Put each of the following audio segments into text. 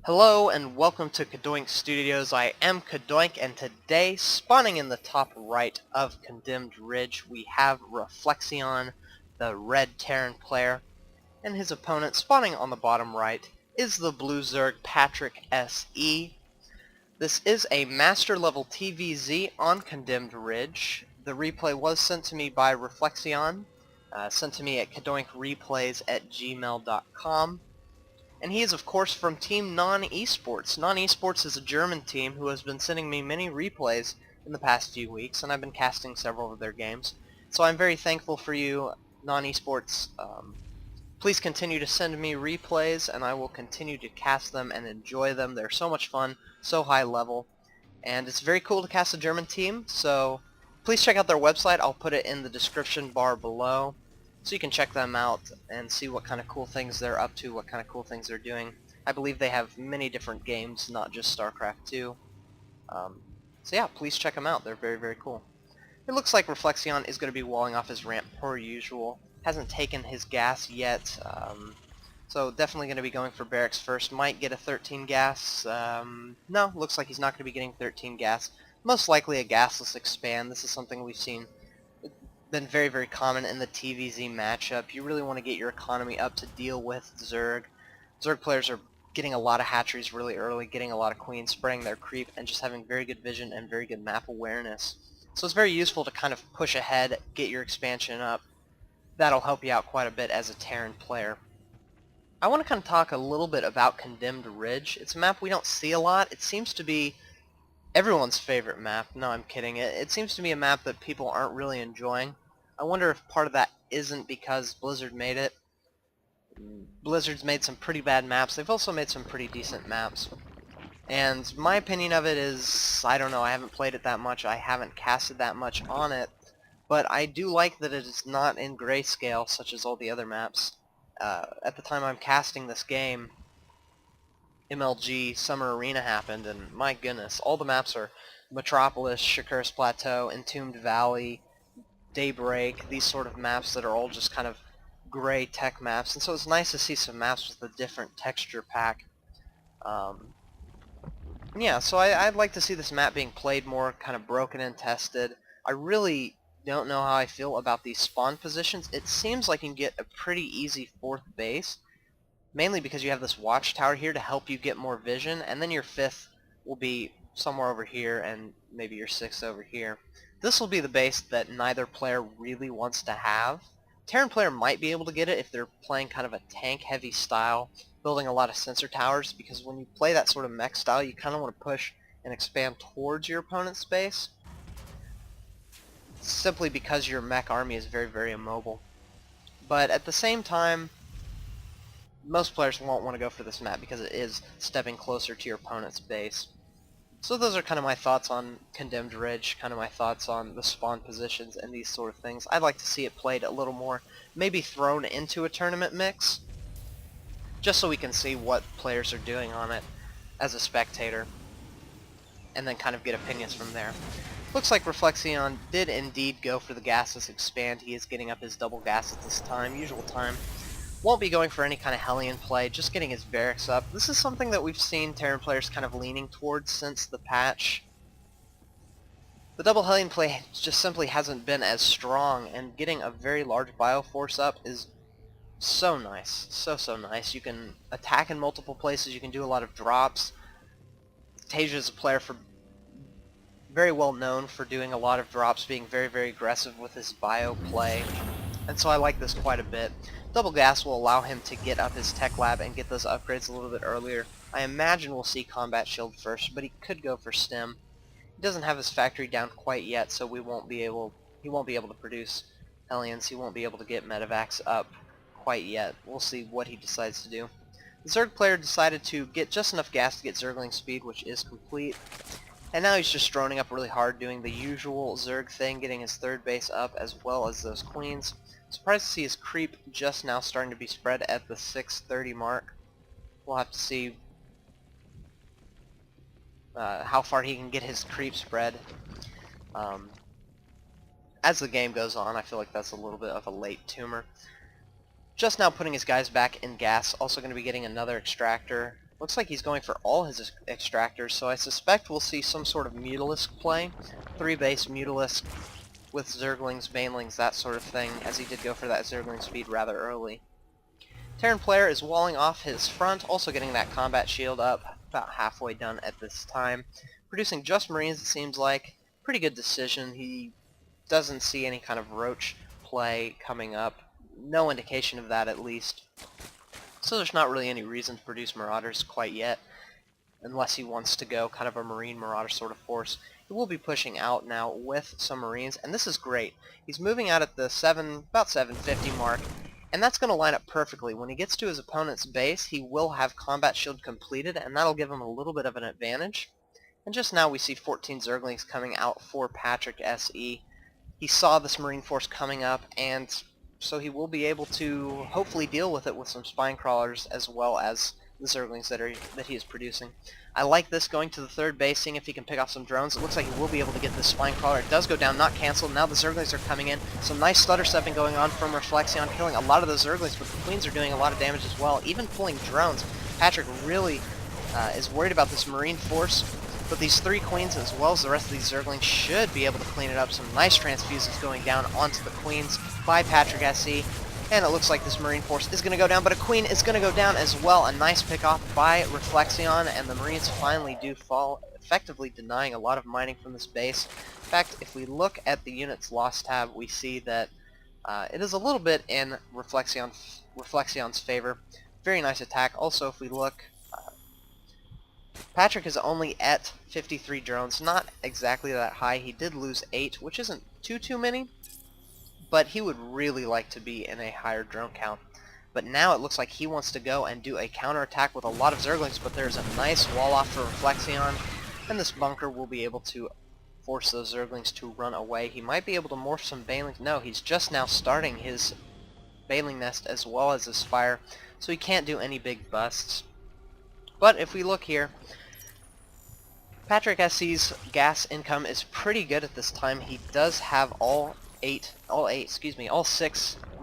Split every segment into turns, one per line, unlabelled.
Hello and welcome to CadoinkStudios. I am Cadoink, and today, spawning in the top right of Condemned Ridge, we have ReflexioN, the red Terran player, and his opponent spawning on the bottom right is the blue Zerg patrikSE. This is a master level TvZ on Condemned Ridge. The replay was sent to me by ReflexioN, sent to me at CadoinkReplays@gmail.com. And he is, of course, from Team NoN-eSports. NoN-eSports is a German team who has been sending me many replays in the past few weeks, and I've been casting several of their games. So I'm very thankful for you, NoN-eSports. Please continue to send me replays, and I will continue to cast them and enjoy them. They're so much fun, so high level, and it's very cool to cast a German team, so please check out their website. I'll put it in the description bar below, so you can check them out and see what kind of cool things they're up to, what kind of cool things they're doing. I believe they have many different games, not just StarCraft 2. So yeah, please check them out. They're very, very cool. It looks like ReflexioN is going to be walling off his ramp per usual. Hasn't taken his gas yet, so definitely going to be going for barracks first. Might get a 13 gas. No, looks like he's not going to be getting 13 gas. Most likely a gasless expand. This is something we've seen been very, very common in the TvZ matchup. You really want to get your economy up to deal with Zerg. Zerg players are getting a lot of hatcheries really early, getting a lot of queens, spreading their creep, and just having very good vision and very good map awareness. So it's very useful to kind of push ahead, get your expansion up. That'll help you out quite a bit as a Terran player. I want to kind of talk a little bit about Condemned Ridge. It's a map we don't see a lot. It seems to be everyone's favorite map. No, I'm kidding. It seems to be a map that people aren't really enjoying. I wonder if part of that isn't because Blizzard made it. Blizzard's made some pretty bad maps. They've also made some pretty decent maps. And my opinion of it is, I don't know, I haven't played it that much, I haven't casted that much on it, but I do like that it is not in grayscale such as all the other maps. At the time I'm casting this game, MLG Summer Arena happened, and my goodness, all the maps are Metropolis, Shakuras Plateau, Entombed Valley, Daybreak, these sort of maps that are all just kind of gray tech maps, and so it's nice to see some maps with a different texture pack. Yeah, so I'd like to see this map being played more, kind of broken and tested. I really don't know how I feel about these spawn positions. It seems like you can get a pretty easy 4th base, mainly because you have this watchtower here to help you get more vision, and then your 5th will be somewhere over here, and maybe your 6th over here. This will be the base that neither player really wants to have. Terran player might be able to get it if they're playing kind of a tank-heavy style, building a lot of sensor towers, because when you play that sort of mech style, you kind of want to push and expand towards your opponent's base, simply because your mech army is very, very immobile. But at the same time, most players won't want to go for this map because it is stepping closer to your opponent's base. So those are kind of my thoughts on Condemned Ridge, kind of my thoughts on the spawn positions and these sort of things. I'd like to see it played a little more, maybe thrown into a tournament mix, just so we can see what players are doing on it as a spectator, and then kind of get opinions from there. Looks like ReflexioN did indeed go for the gasless expand. He is getting up his double gas at this time, usual time. Won't be going for any kind of Hellion play, just getting his barracks up. This is something that we've seen Terran players kind of leaning towards since the patch. The double Hellion play just simply hasn't been as strong, and getting a very large Bioforce up is so nice. So nice. You can attack in multiple places, you can do a lot of drops. Tasia is a player very well known for doing a lot of drops, being very, very aggressive with his bio play. And so I like this quite a bit. Double gas will allow him to get up his tech lab and get those upgrades a little bit earlier. I imagine we'll see combat shield first, but he could go for stim. He doesn't have his factory down quite yet, so he won't be able to produce Hellions. He won't be able to get Medivacs up quite yet. We'll see what he decides to do. The Zerg player decided to get just enough gas to get Zergling speed, which is complete. And now he's just droning up really hard, doing the usual Zerg thing, getting his 3rd base up as well as those queens. Surprised to see his creep just now starting to be spread at the 630 mark. We'll have to see how far he can get his creep spread. As the game goes on, I feel like that's a little bit of a late tumor. Just now putting his guys back in gas, also going to be getting another extractor. Looks like he's going for all his extractors, so I suspect we'll see some sort of Mutalisk play. 3-base Mutalisk with Zerglings, Banelings, that sort of thing, as he did go for that Zergling speed rather early. Terran player is walling off his front, also getting that combat shield up, about halfway done at this time. Producing just Marines, it seems like. Pretty good decision. He doesn't see any kind of Roach play coming up. No indication of that, at least. So there's not really any reason to produce Marauders quite yet, unless he wants to go kind of a Marine Marauder sort of force. He will be pushing out now with some Marines, and this is great. He's moving out at the about 750 mark, and that's going to line up perfectly. When he gets to his opponent's base, he will have Combat Shield completed, and that'll give him a little bit of an advantage. And just now we see 14 Zerglings coming out for patrikSE. He saw this Marine force coming up, and so he will be able to hopefully deal with it with some Spine Crawlers as well as the Zerglings that he is producing. I like this going to the third base, seeing if he can pick off some drones. It looks like he will be able to get this Spine Crawler. It does go down, not canceled. Now the Zerglings are coming in. Some nice stutter stepping going on from ReflexioN, killing a lot of the Zerglings, but the Queens are doing a lot of damage as well, even pulling drones. Patrik really is worried about this Marine force, but these 3 Queens as well as the rest of these Zerglings should be able to clean it up. Some nice transfuses going down onto the Queens by patrikSE. And it looks like this Marine force is going to go down, but a Queen is going to go down as well. A nice pick off by ReflexioN, and the Marines finally do fall, effectively denying a lot of mining from this base. In fact, if we look at the units lost tab, we see that it is a little bit in Reflexion's favor. Very nice attack. Also, if we look, Patrik is only at 53 drones, not exactly that high. He did lose 8, which isn't too many, but he would really like to be in a higher drone count. But now it looks like he wants to go and do a counterattack with a lot of Zerglings, but there's a nice wall off for ReflexioN, and this bunker will be able to force those Zerglings to run away. He might be able to morph some Banelings. No, he's just now starting his Baneling Nest as well as his Spire, so he can't do any big busts. But if we look here, patrikSE's gas income is pretty good at this time. He does have all 6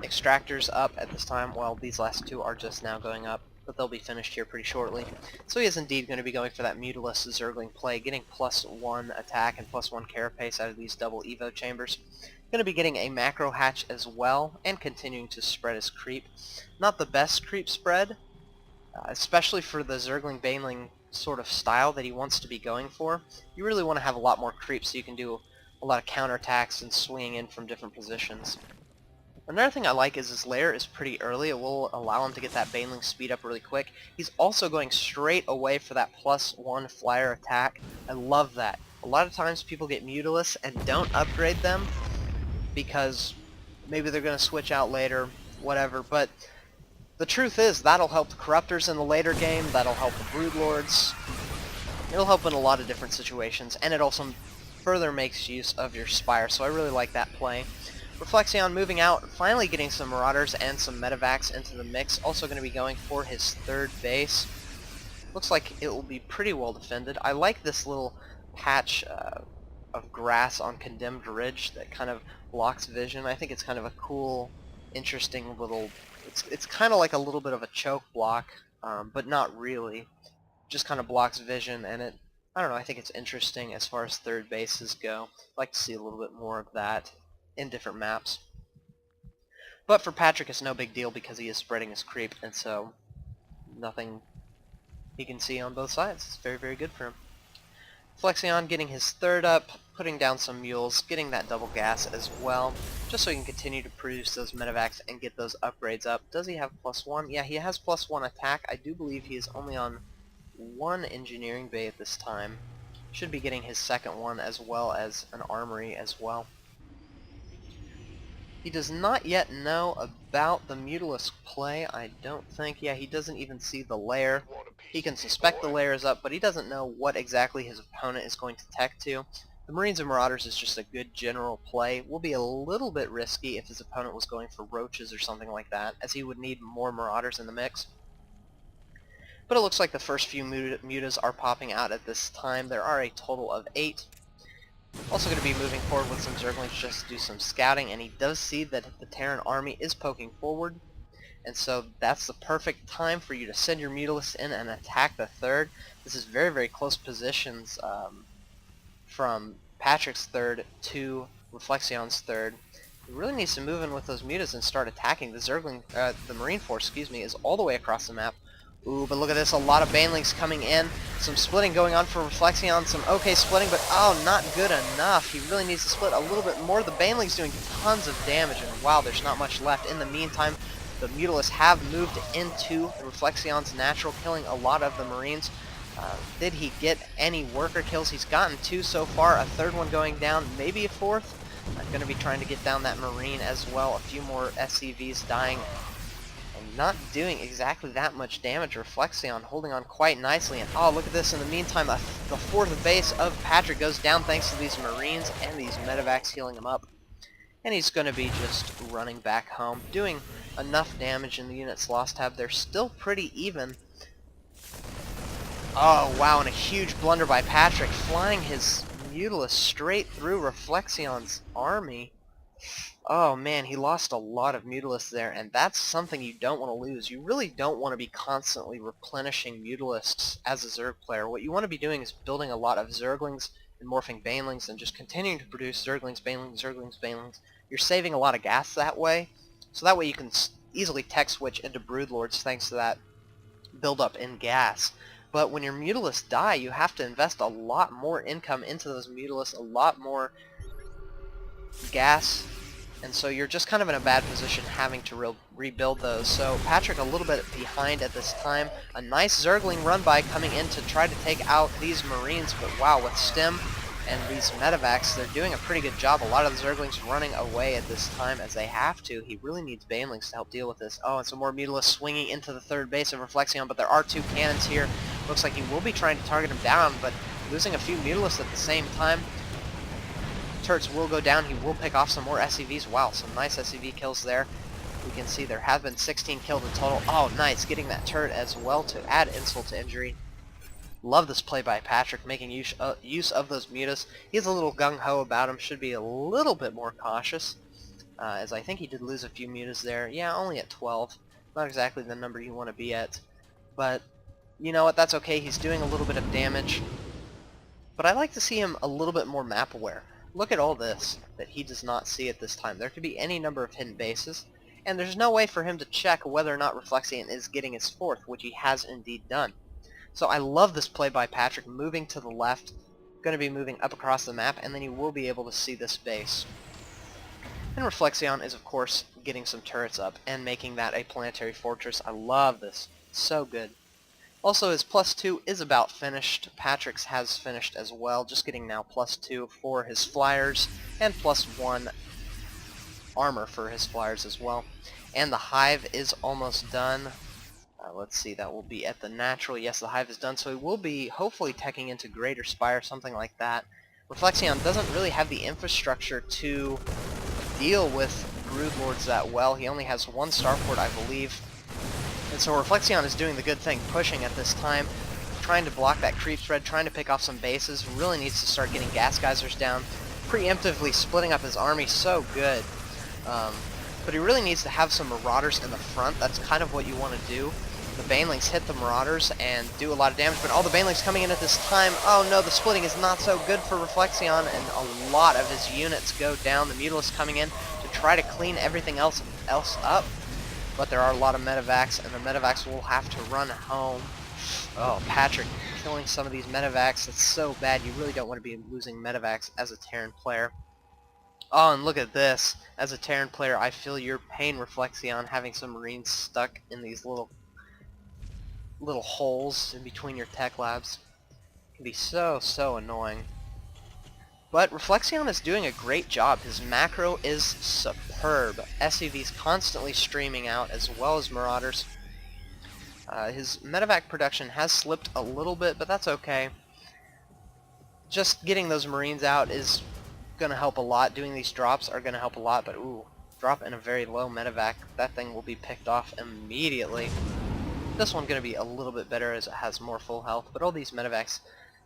extractors up at this time. Well, these last 2 are just now going up, but they'll be finished here pretty shortly. So he is indeed going to be going for that Mutalisk Zergling play, getting +1 attack and +1 carapace out of these double Evo chambers. Going to be getting a macro hatch as well, and continuing to spread his creep. Not the best creep spread, especially for the Zergling Baneling sort of style that he wants to be going for. You really want to have a lot more creep so you can do a lot of counterattacks and swinging in from different positions. Another thing I like is his lair is pretty early. It will allow him to get that Baneling speed up really quick. He's also going straight away for that +1 flyer attack. I love that. A lot of times people get Mutalisks and don't upgrade them because maybe they're going to switch out later, whatever, but the truth is that'll help the Corruptors in the later game, that'll help the Broodlords, it'll help in a lot of different situations, and it also further makes use of your Spire, so I really like that play. ReflexioN moving out, finally getting some Marauders and some Medivacs into the mix, also going to be going for his third base. Looks like it will be pretty well defended. I like this little patch of grass on Condemned Ridge that kind of blocks vision. I think it's kind of a cool, interesting little... It's kind of like a little bit of a choke block, but not really. Just kind of blocks vision, and I don't know, I think it's interesting as far as third bases go. I'd like to see a little bit more of that in different maps. But for Patrik, it's no big deal because he is spreading his creep, and so nothing he can see on both sides. It's very, very good for him. ReflexioN getting his third up, putting down some mules, getting that double gas as well, just so he can continue to produce those Medivacs and get those upgrades up. Does he have +1? Yeah, he has +1 attack. I do believe he is only on 1 engineering bay at this time. Should be getting his second one as well as an armory as well. He does not yet know about the Mutalisk play, I don't think. Yeah, he doesn't even see the lair. He can suspect the lair is up, but he doesn't know what exactly his opponent is going to tech to. The Marines and Marauders is just a good general play. Will be a little bit risky if his opponent was going for Roaches or something like that, as he would need more Marauders in the mix. But it looks like the first few mutas are popping out at this time. There are a total of 8. Also going to be moving forward with some Zerglings just to do some scouting, and he does see that the Terran army is poking forward. and so that's the perfect time for you to send your Mutalisks in and attack the third. This is very, very close positions from Patrick's third to ReflexioN's third. He really needs to move in with those mutas and start attacking. The Zergling, the Marine Force, excuse me, is all the way across the map. Ooh, but look at this, a lot of Banelings coming in. Some splitting going on for ReflexioN, some okay splitting, but oh, not good enough. He really needs to split a little bit more. The Banelings doing tons of damage, and wow, there's not much left. In the meantime, the Mutalisks have moved into Reflexion's natural, killing a lot of the Marines. Did he get any worker kills? He's gotten 2 so far, a third one going down, maybe a fourth. I'm going to be trying to get down that Marine as well. A few more SCVs dying and not doing exactly that much damage. ReflexioN holding on quite nicely, and oh, look at this. In the meantime, the fourth base of Patrick goes down thanks to these Marines and these medevacs healing him up. And he's going to be just running back home, doing enough damage in the units lost tab. They're still pretty even. Oh, wow, and a huge blunder by Patrick, flying his Mutalisk straight through Reflexion's army. Oh, man, he lost a lot of Mutalisks there, and that's something you don't want to lose. You really don't want to be constantly replenishing Mutalisks as a Zerg player. What you want to be doing is building a lot of Zerglings and morphing Banelings and just continuing to produce Zerglings, Banelings, Zerglings, Banelings. You're saving a lot of gas that way, so that way you can easily tech switch into Broodlords thanks to that buildup in gas. But when your Mutalisks die, you have to invest a lot more income into those Mutalisks, a lot more gas, and so you're just kind of in a bad position having to rebuild those. So Patrick a little bit behind at this time. A nice Zergling run by coming in to try to take out these Marines, but wow, with Stim and these medevacs, they're doing a pretty good job. A lot of the Zerglings running away at this time as they have to. He really needs Banelings to help deal with this. Oh, and some more Mutalisks swinging into the third base of ReflexioN, but there are 2 cannons here. Looks like he will be trying to target him down, but losing a few Mutalisks at the same time. Turrets will go down. He will pick off some more SCVs. Wow, some nice SCV kills there. We can see there have been 16 killed in total. Oh, nice, getting that turret as well to add insult to injury. Love this play by Patrick, making use of those mutas. He's a little gung-ho about him, should be a little bit more cautious, as I think he did lose a few mutas there. Yeah, only at 12. Not exactly the number you want to be at, but you know what, that's okay. He's doing a little bit of damage, but I like to see him a little bit more map aware. Look at all this that he does not see at this time. There could be any number of hidden bases, and there's no way for him to check whether or not ReflexioN is getting his 4th, which he has indeed done. So I love this play by Patrick, moving to the left, going to be moving up across the map, and then you will be able to see this base. And ReflexioN is, of course, getting some turrets up and making that a planetary fortress. I love this. So good. Also, his +2 is about finished. Patrick's has finished as well, just getting now +2 for his flyers, and +1 armor for his flyers as well. And the hive is almost done. Let's see, that will be at the natural. Yes, the hive is done, so he will be hopefully teching into Greater Spire, something like that. ReflexioN doesn't really have the infrastructure to deal with Broodlords that well. He only has 1 starport, I believe. And so ReflexioN is doing the good thing, pushing at this time, trying to block that creep spread, trying to pick off some bases. Really needs to start getting gas geysers down, preemptively splitting up his army. So good. But he really needs to have some Marauders in the front. That's kind of what you want to do. The Banelings hit the Marauders and do a lot of damage, but all the Banelings coming in at this time. Oh no, the splitting is not so good for ReflexioN, and a lot of his units go down. The Mutalisks coming in to try to clean everything else up, but there are a lot of medevacs, and the medevacs will have to run home. Oh, Patrick killing some of these medevacs. It's so bad. You really don't want to be losing medevacs as a Terran player. Oh, and look at this. As a Terran player, I feel your pain, ReflexioN, having some Marines stuck in these little holes in between your tech labs. It can be so annoying. But ReflexioN is doing a great job. His macro is superb. SCV's constantly streaming out, as well as Marauders. His medevac production has slipped a little bit, but that's okay. Just getting those Marines out is going to help a lot. Doing these drops are going to help a lot, but ooh, drop in a very low medevac. That thing will be picked off immediately. This one's going to be a little bit better as it has more full health, but all these medevacs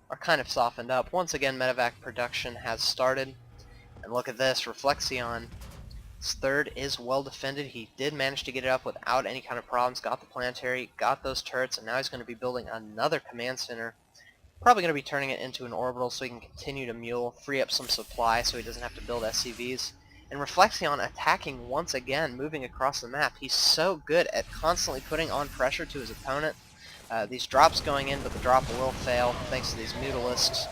are kind of softened up. Once again, medevac production has started. And look at this, ReflexioN His third is well defended. He did manage to get it up without any kind of problems. Got the planetary, got those turrets, and now he's going to be building another command center. Probably going to be turning it into an orbital so he can continue to mule, free up some supply so he doesn't have to build SCVs. And ReflexioN attacking once again, moving across the map. He's so good at constantly putting on pressure to his opponent. These drops going in, but the drop will fail thanks to these Mutalisks.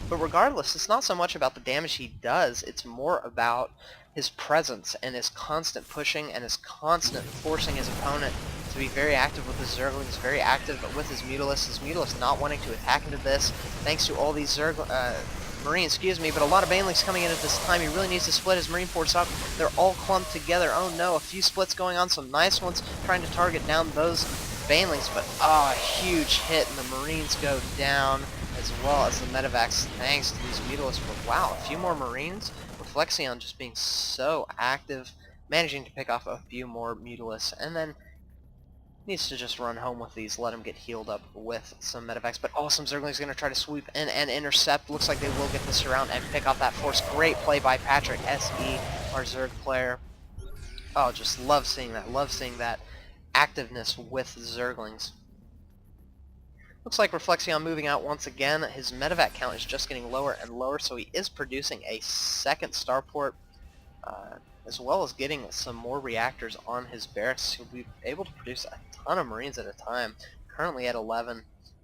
But regardless, it's not so much about the damage he does, it's more about his presence and his constant pushing and his constant forcing his opponent to be very active with his Zerglings, very active with his Mutalisks not wanting to attack into this, thanks to all these Marines, but a lot of Banelings coming in at this time. He really needs to split his Marine force up. They're all clumped together. Oh no, a few splits going on, some nice ones trying to target down those Banelings, but a huge hit, and the Marines go down, as well as the medevacs, thanks to these Mutalisks. But wow, a few more Marines. ReflexioN just being so active, managing to pick off a few more Mutalisks, and then needs to just run home with these, let him get healed up with some medevacs. But some Zerglings going to try to sweep in and intercept. Looks like they will get the surround and pick off that force. Great play by patrikSE, our Zerg player. Oh, just love seeing that. Love seeing that activeness with Zerglings. Looks like ReflexioN moving out once again. His medevac count is just getting lower and lower, so he is producing a second starport, as well as getting some more reactors on his barracks. He'll be able to produce a ton of Marines at a time. Currently at 11,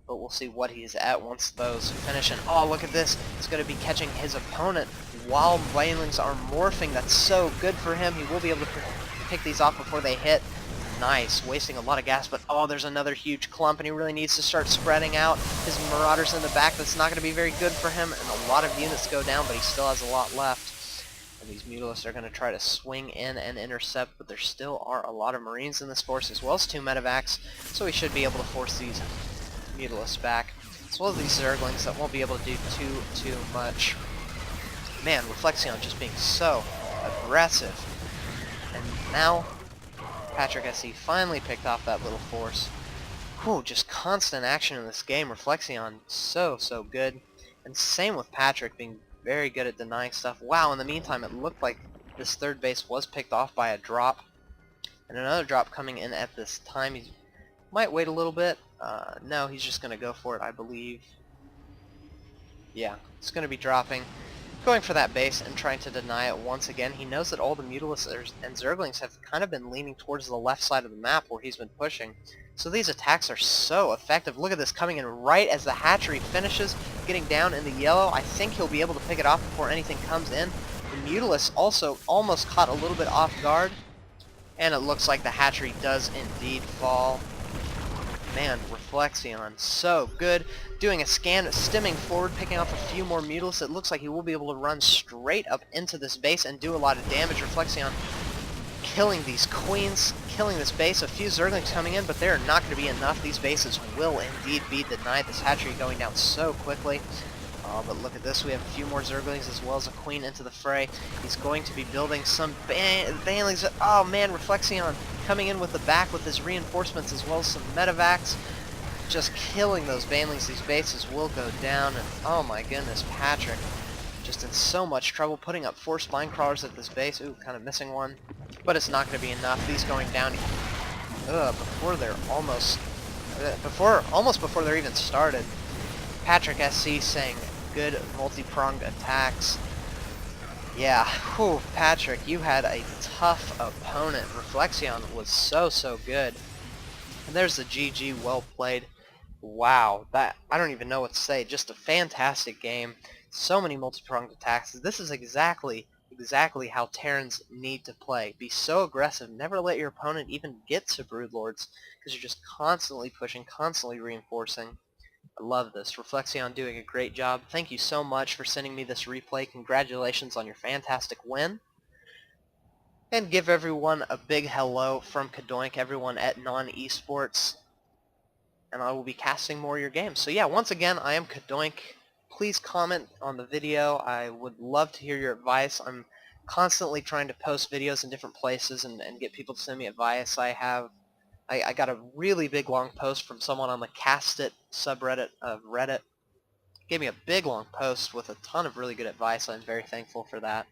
but we'll see what he's at once those finish. And oh, look at this. He's going to be catching his opponent while Banelings are morphing. That's so good for him. He will be able to pick these off before they hit. Nice, wasting a lot of gas, but there's another huge clump, and he really needs to start spreading out his Marauders in the back. That's not going to be very good for him, and a lot of units go down, but he still has a lot left. And these Mutalisks are going to try to swing in and intercept, but there still are a lot of Marines in this force, as well as 2 medevacs, so he should be able to force these Mutalisks back, as well as these Zerglings that won't be able to do too much. Man, ReflexioN just being so aggressive. And now patrikSE finally picked off that little force. Whew, just constant action in this game. ReflexioN so good. And same with Patrik being very good at denying stuff. Wow, in the meantime it looked like this third base was picked off by a drop. And another drop coming in at this time. He might wait a little bit. No, he's just going to go for it, I believe. Yeah, it's going to be dropping. Going for that base and trying to deny it once again. He knows that all the Mutalisks and Zerglings have kind of been leaning towards the left side of the map where he's been pushing. So these attacks are so effective. Look at this, coming in right as the hatchery finishes, getting down in the yellow. I think he'll be able to pick it off before anything comes in. The Mutalisks also almost caught a little bit off guard. And it looks like the hatchery does indeed fall. Man, ReflexioN, so good. Doing a scan, stimming forward, picking off a few more Mutalisks. It looks like he will be able to run straight up into this base and do a lot of damage. ReflexioN killing these queens, killing this base. A few Zerglings coming in, but they're not going to be enough. These bases will indeed be denied. This hatchery going down so quickly. But look at this, we have a few more Zerglings as well as a queen into the fray. He's going to be building some Banelings. Oh man, ReflexioN coming in with the back with his reinforcements as well as some medevacs. Just killing those Banelings. These bases will go down, and oh my goodness, Patrik just in so much trouble putting up 4 spine crawlers at this base. Ooh, kind of missing one. But it's not going to be enough. These going down before they're almost before they're even started. patrikSE saying good multi-pronged attacks. Yeah, whew, Patrik, you had a tough opponent. ReflexioN was so good. And there's the GG, well played. Wow, that I don't even know what to say. Just a fantastic game. So many multi-pronged attacks. This is exactly how Terrans need to play. Be so aggressive. Never let your opponent even get to Broodlords, because you're just constantly pushing, constantly reinforcing. I love this. ReflexioN doing a great job. Thank you so much for sending me this replay. Congratulations on your fantastic win. And give everyone a big hello from Cadoink, everyone at NoN-eSports. And I will be casting more of your games. So yeah, once again, I am Cadoink. Please comment on the video. I would love to hear your advice. I'm constantly trying to post videos in different places and get people to send me advice. I got a really big long post from someone on the Cast It subreddit of Reddit. Gave me a big long post with a ton of really good advice. I'm very thankful for that.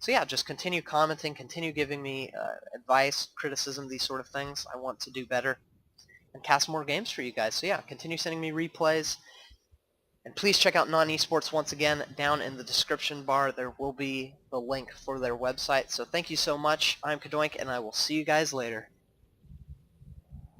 So yeah, just continue commenting, continue giving me advice, criticism, these sort of things. I want to do better and cast more games for you guys. So yeah, continue sending me replays. And please check out NoN-eSports once again. Down in the description bar, there will be the link for their website. So thank you so much. I'm Cadoink, and I will see you guys later.